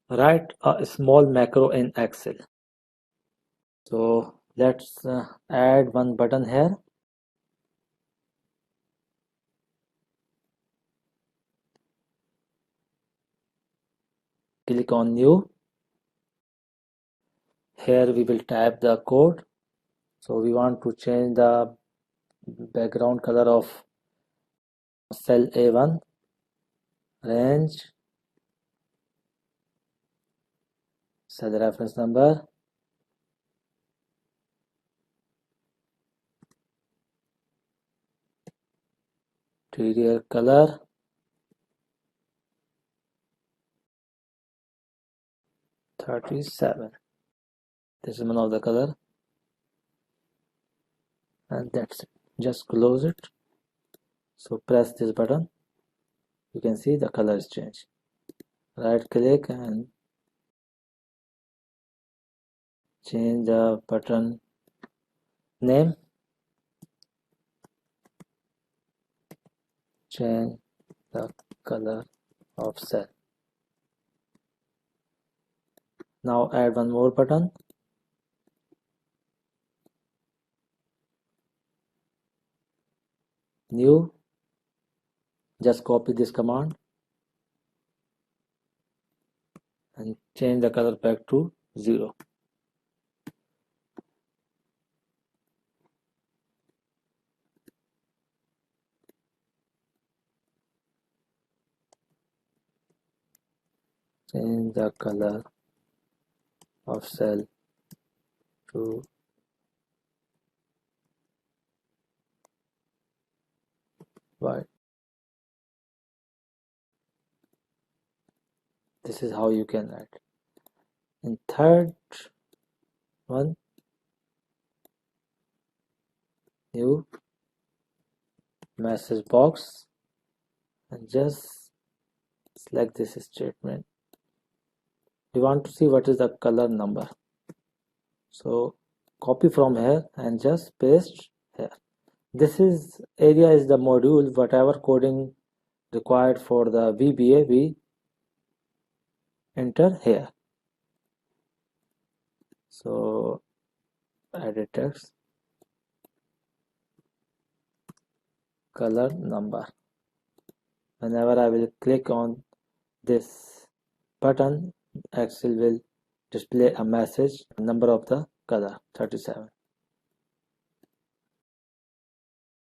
Write a small macro in Excel. So let's add one button here. Click on new. Here we will type the code. So we want to change the background color of cell A1, range, cell reference number, interior color, (37). This is one of the color, and that's it. Just close it. So press this button. You can see the color is changed. Right click and change the button name. Change the color of cell. Now add one more button. New. Just copy this command and change the color back to 0. Change the color of cell to white. This is how you can add. And third one, new message box, and just select this statement. We want to see what is the color number. So copy from here and just paste here. This is area is the module, whatever coding required for the VBA we enter here. So edit text, color number. Whenever I will click on this button, Excel will display a message, number of the color 37.